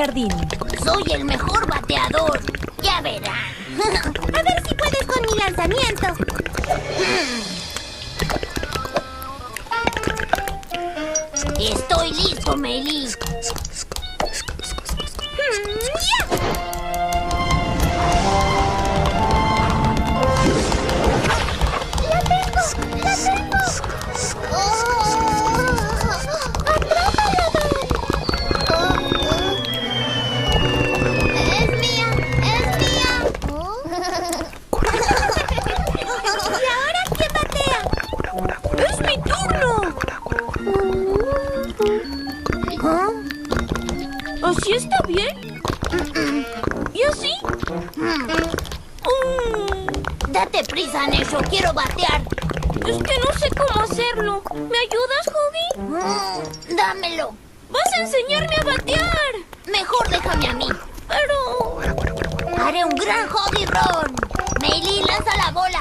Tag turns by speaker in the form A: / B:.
A: jardín.
B: Soy el mejor bateador. Ya verán. A ver si puedes con mi lanzamiento. Estoy listo, Meili.
A: ¿Así está bien? ¿Y así?
B: Date prisa, Nesho. Quiero batear.
A: Es que no sé cómo hacerlo. ¿Me ayudas, Huggy?
B: Dámelo.
A: ¡Vas a enseñarme a batear!
B: Mejor déjame a mí.
A: Pero...
B: Haré un gran huggy run. Meili, lanza la bola.